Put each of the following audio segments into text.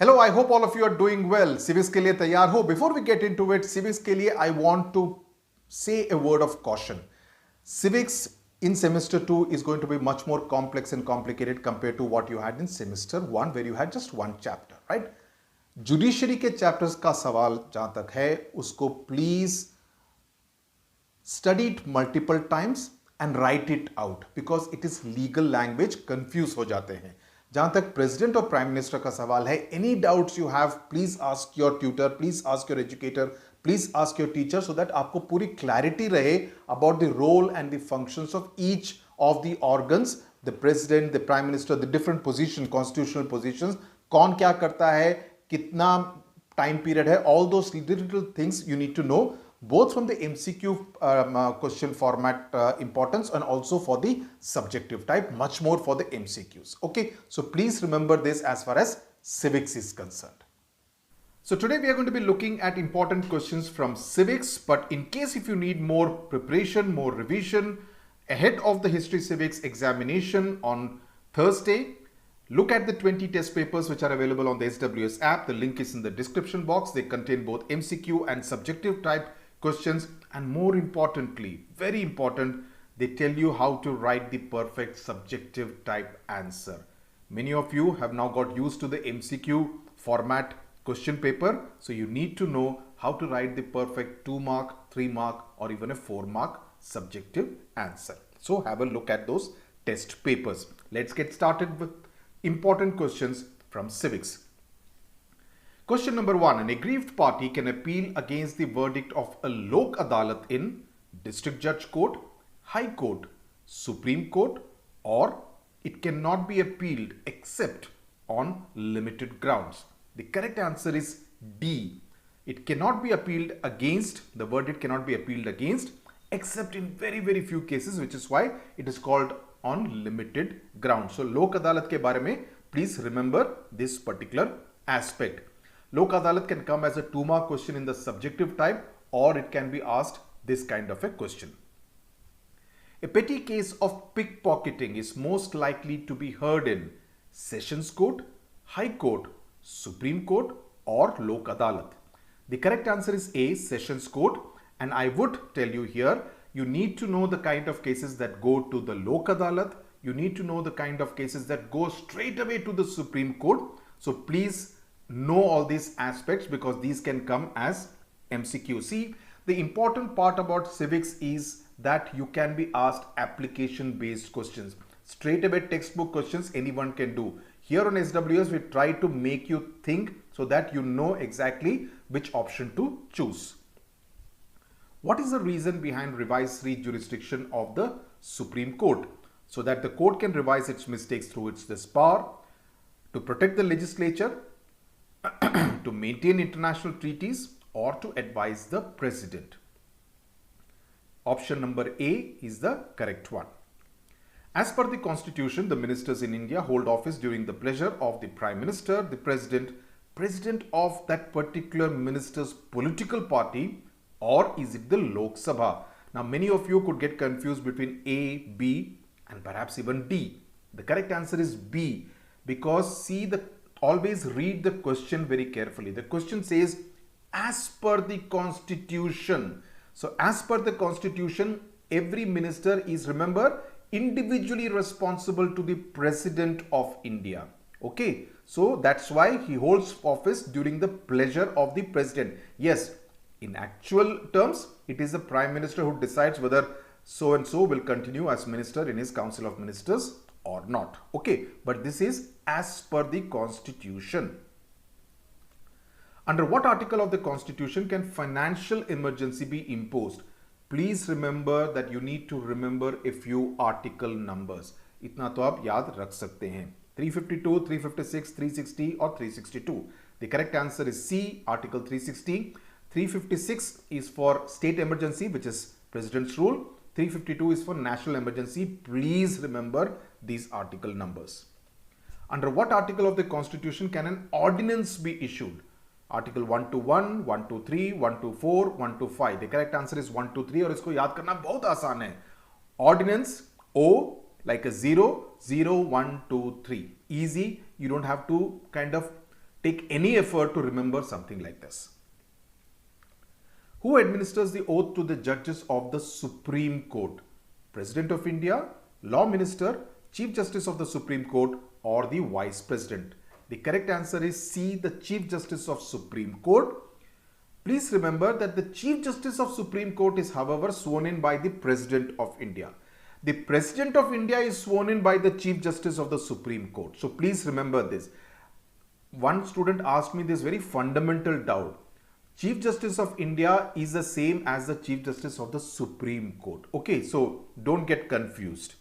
Hello, I hope all of you are doing well. Civics के लिए तैयार हो? Before we get into it, civics के लिए I want to say a word of caution. Civics in semester 2 is going to be much more complex and complicated compared to what you had in semester 1 where you had just one chapter, right? Judiciary के chapters का सवाल जहां तक है उसको please study it multiple times and write it out because it is legal language. Confuse हो जाते हैं. जहां तक प्रेसिडेंट और प्राइम मिनिस्टर का सवाल है, any doubts you have please ask your tutor, please ask your educator, please ask your teacher so that आपको पूरी क्लैरिटी रहे about the role and the functions of each of the organs, the president, the prime minister, the different position, constitutional positions, कौन क्या करता है, कितना time period hai, all those little things you need to know both from the MCQ question format importance and also for the subjective type, much more for the MCQs. Okay, so please remember this as far as civics is concerned. So today we are going to be looking at important questions from civics, but in case if you need more preparation, more revision ahead of the history civics examination on Thursday, look at the 20 test papers which are available on the SWS app. The link is in the description box. They contain both MCQ and subjective type questions, and more importantly, very important, they tell you how to write the perfect subjective type answer. Many of you have now got used to the MCQ format question paper, so you need to know how to write the perfect 2 mark, 3 mark or even a 4 mark subjective answer. So have a look at those test papers. Let's get started with important questions from civics. Question number 1. An aggrieved party can appeal against the verdict of a Lok Adalat in District Judge Court, High Court, Supreme Court, or it cannot be appealed except on limited grounds. The correct answer is D. It cannot be appealed against, the verdict cannot be appealed against except in very few cases, which is why it is called on limited grounds. So Lok Adalat ke bare mein please remember this particular aspect. Lok Adalat can come as a 2 mark question in the subjective type, or it can be asked this kind of a question. A petty case of pickpocketing is most likely to be heard in Sessions Court, High Court, Supreme Court or Lok Adalat. The correct answer is A, Sessions Court, and I would tell you here, you need to know the kind of cases that go to the Lok Adalat. You need to know the kind of cases that go straight away to the Supreme Court. So please know all these aspects because these can come as MCQ. See, the important part about civics is that you can be asked application based questions. Straight away textbook questions anyone can do. Here on SWS we try to make you think so that you know exactly which option to choose. What is the reason behind revisory jurisdiction of the Supreme Court? So that the court can revise its mistakes through its power, to protect the legislature, to maintain international treaties, or to advise the president. Option number A is the correct one. As per the constitution, the ministers in India hold office during the pleasure of the prime minister, the president of that particular minister's political party, or is it the Lok Sabha? Now many of you could get confused between A, B and perhaps even D. The correct answer is B, because see, always read the question very carefully. The question says as per the constitution. So as per the constitution, every minister is, remember, individually responsible to the president of India. Okay, so that's why he holds office during the pleasure of the president. Yes, in actual terms, it is the prime minister who decides whether so and so will continue as minister in his council of ministers or not. Okay, but this is as per the constitution. Under what article of the constitution can financial emergency be imposed? Please remember that you need to remember a few article numbers. इतना तो आप याद रख सकते हैं. 352, 356, 360 और 362. The correct answer is C, article 360. 356 is for state emergency, which is president's rule. 352 is for national emergency. Please remember these article numbers. Under what article of the constitution can an ordinance be issued? Article 121, 123, 124, 125. The correct answer is 123 और इसको याद करना बहुत आसान है. Ordinance O like a 0, 0, 1, 2, 3. Easy. You don't have to kind of take any effort to remember something like this. Who administers the oath to the judges of the Supreme Court? President of India, Law Minister, Chief Justice of the Supreme Court, or the Vice President? The correct answer is C, the Chief Justice of Supreme Court. Please remember that the Chief Justice of Supreme Court is, however, sworn in by the President of India. The President of India is sworn in by the Chief Justice of the Supreme Court. So please remember this. One student asked me this very fundamental doubt. Chief Justice of India is the same as the Chief Justice of the Supreme Court. Okay, so don't get confused.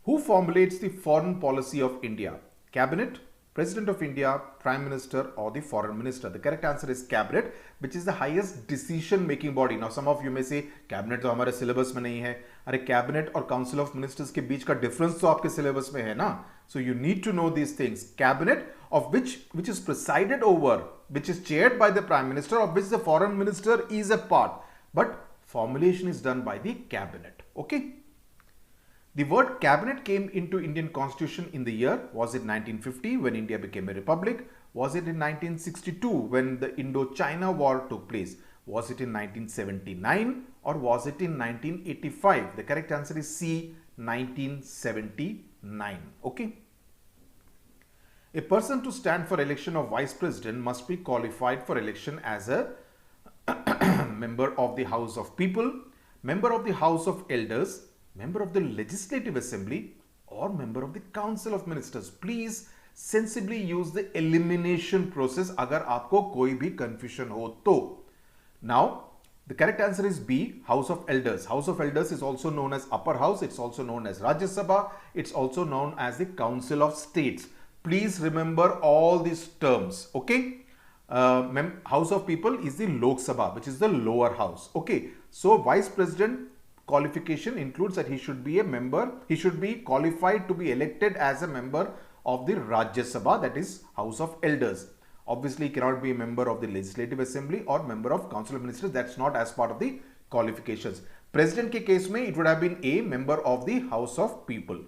Who formulates the foreign policy of India? Cabinet, President of India, Prime Minister, or the Foreign Minister? The correct answer is Cabinet, which is the highest decision making body. Now some of you may say Cabinet तो हमारे syllabus में नहीं है. अरे Cabinet और Council of Ministers के बीच का difference तो आपके syllabus में है ना. So you need to know these things. Cabinet, of which is presided over, which is chaired by the Prime Minister, of which the Foreign Minister is a part, but formulation is done by the Cabinet. Okay. The word cabinet came into Indian Constitution in the year, was it 1950 when India became a republic? Was it in 1962 when the Indo-China war took place? Was it in 1979 or was it in 1985? The correct answer is C, 1979. Okay. A person to stand for election of Vice President must be qualified for election as a member of the House of People, member of the House of Elders, member of the Legislative Assembly, or member of the Council of Ministers. Please sensibly use the elimination process अगर आपको कोई भी confusion हो तो. Now, the correct answer is B, House of Elders. House of Elders is also known as Upper House. It's also known as Rajya Sabha. It's also known as the Council of States. Please remember all these terms. Okay. House of People is the Lok Sabha, which is the lower house. Okay. So, Vice President qualification includes that he should be a member, he should be qualified to be elected as a member of the Rajya Sabha, that is House of Elders. Obviously, he cannot be a member of the Legislative Assembly or member of Council of Ministers. That's not as part of the qualifications. President ke case mein, it would have been a member of the House of People.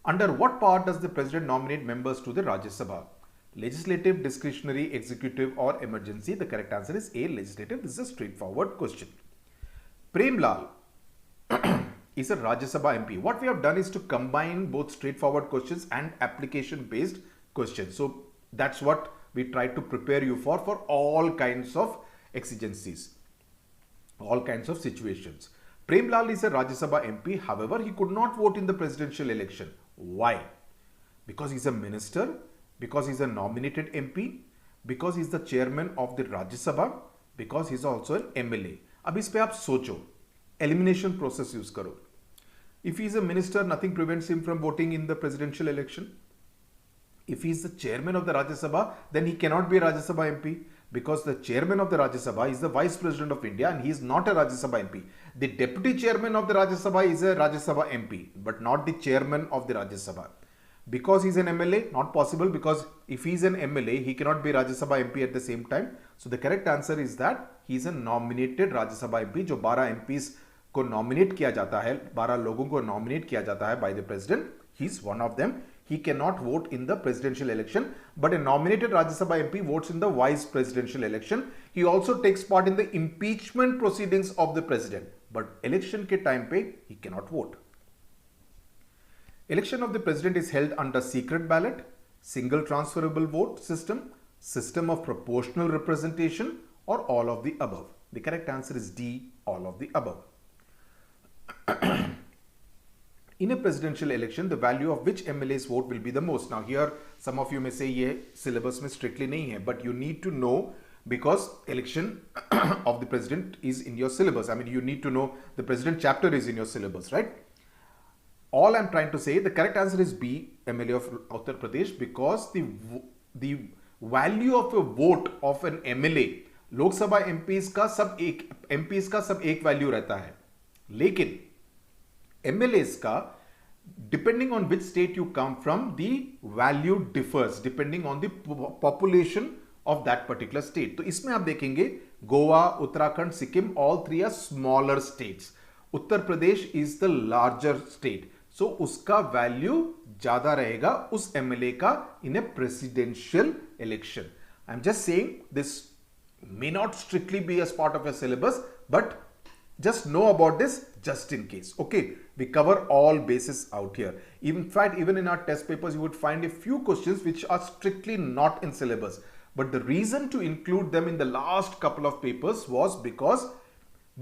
Under what part does the President nominate members to the Rajya Sabha? Legislative, discretionary, executive, or emergency? The correct answer is A, legislative. This is a straightforward question. Prem Lal is a Rajya Sabha MP. What we have done is to combine both straightforward questions and application based questions. So that's what we try to prepare you for all kinds of exigencies, all kinds of situations. Prem Lal is a Rajya Sabha MP. However, he could not vote in the presidential election. Why? Because he's a minister, because he's a nominated MP, because he's the chairman of the Rajya Sabha, because he's also an MLA. अब इस पे आप सोचो, elimination process use करो. If he is a minister, nothing prevents him from voting in the presidential election. If he is the chairman of the Rajya Sabha, then he cannot be a Rajya Sabha MP because the chairman of the Rajya Sabha is the Vice President of India and he is not a Rajya Sabha MP. The deputy chairman of the Rajya Sabha is a Rajya Sabha MP, but not the chairman of the Rajya Sabha. Because he is an MLA, not possible, because if he is an MLA, he cannot be Rajya Sabha MP at the same time. So the correct answer is that he is a nominated Rajya Sabha MP. जो 12 MPs को nominate किया जाता है, 12 लोगों को nominate किया जाता है by the president, he is one of them. He cannot vote in the presidential election, but a nominated Rajya Sabha MP votes in the vice presidential election. He also takes part in the impeachment proceedings of the president, but election के time पे he cannot vote. Election of the president is held under secret ballot, single transferable vote system, system of proportional representation, or all of the above. The correct answer is D, all of the above. In a presidential election, the value of which MLA's vote will be the most. Now here, some of you may say, ये syllabus में strictly नहीं है, but you need to know because election of the president is in your syllabus. I mean, you need to know the president chapter is in your syllabus, right? All I'm trying to say, the correct answer is B, MLA of Uttar Pradesh, because the value of a vote of an MLA, लोक सभा MPs का सब एक value रहता है, लेकिन MLAs का depending on which state you come from, the value differs depending on the population of that particular state. तो इसमें आप देखेंगे Goa, Uttarakhand, Sikkim, all three are smaller states. Uttar Pradesh is the larger state. सो उसका value ज्यादा रहेगा उस MLA का in a presidential election. I am just saying this may not strictly be as part of your syllabus, but just know about this just in case. Okay, we cover all bases out here. In fact, even in our test papers you would find a few questions which are strictly not in syllabus, but the reason to include them in the last couple of papers was because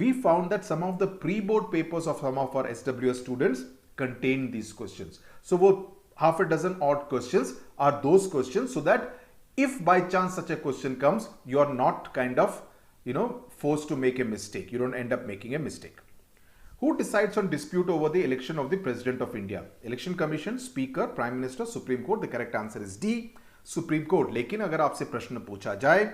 we found that some of the pre-board papers of some of our SWS students contain these questions. So half a dozen odd questions are those questions, so that if by chance such a question comes, you are not kind of, forced to make a mistake. You don't end up making a mistake. Who decides on dispute over the election of the President of India? Election Commission, Speaker, Prime Minister, Supreme Court. The correct answer is D, Supreme Court. लेकिन अगर आपसे प्रश्न पूछा जाए,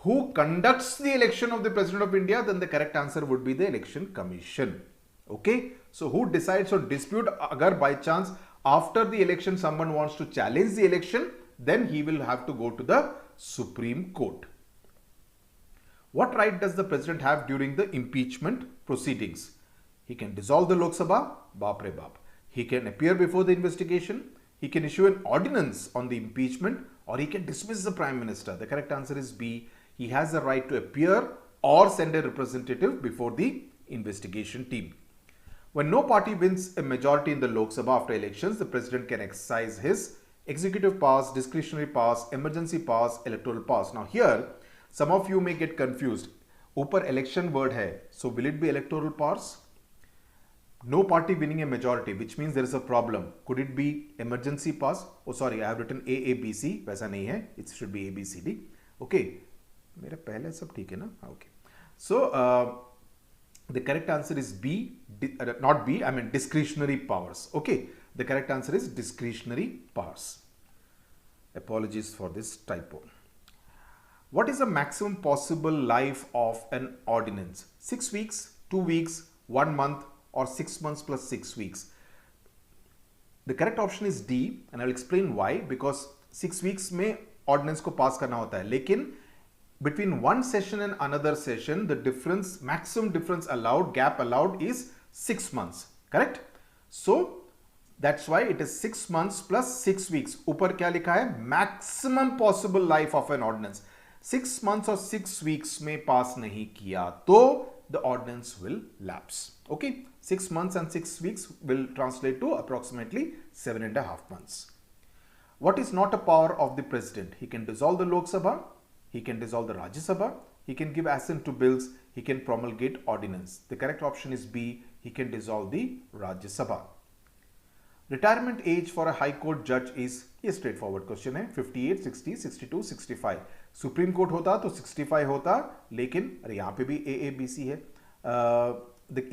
who conducts the election of the President of India, then the correct answer would be the Election Commission. Okay, so who decides on dispute? अगर by chance after the election someone wants to challenge the election, then he will have to go to the Supreme Court. What right does the president have during the impeachment proceedings? He can dissolve the Lok Sabha, baap re baap. He can appear before the investigation. He can issue an ordinance on the impeachment, or he can dismiss the Prime Minister. The correct answer is B. He has the right to appear or send a representative before the investigation team. When no party wins a majority in the Lok Sabha after elections, the president can exercise his executive powers, discretionary powers, emergency powers, electoral powers. Now here, some of you may get confused. ऊपर election word है, so will it be electoral powers? No party winning a majority, which means there is a problem. Could it be emergency powers? Oh sorry, I have written AABC. वैसा नहीं है. It should be ABCD. Okay. मेरा पहले सब ठीक है ना? Okay. So the correct answer is B. Not B. I mean discretionary powers. Okay. The correct answer is discretionary powers. Apologies for this typo. What is the maximum possible life of an ordinance? 6 weeks, 2 weeks, 1 month, or 6 months plus 6 weeks? The correct option is D, and I will explain why. Because 6 weeks में ordinance को pass करना होता है, लेकिन between one session and another session, the difference, maximum difference allowed, gap allowed is 6 months. Correct? So that's why it is 6 months plus 6 weeks. ऊपर क्या लिखा है? Maximum possible life of an ordinance. 6 months or 6 weeks में pass नहीं किया तो the ordinance will lapse. Okay, 6 months and 6 weeks will translate to approximately 7.5 months. What is not a power of the president? He can dissolve the Lok Sabha, he can dissolve the Rajya Sabha, he can give assent to bills, he can promulgate ordinance. The correct option is B. He can dissolve the Rajya Sabha. Retirement age for a High Court judge is, ये straightforward question है, 58, 60, 62, 65. Supreme Court होता तो 65 होता, लेकिन अरे यहाँ पे भी AABC है.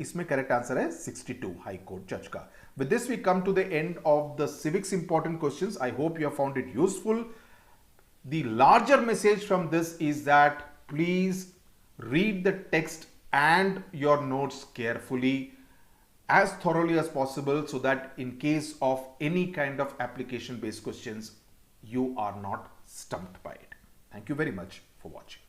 इसमें correct answer है 62 High Court judge का. With this we come to the end of the civics important questions. I hope you have found it useful. The larger message from this is that please read the text and your notes carefully, as thoroughly as possible, so that in case of any kind of application based questions, you are not stumped by it. Thank you very much for watching.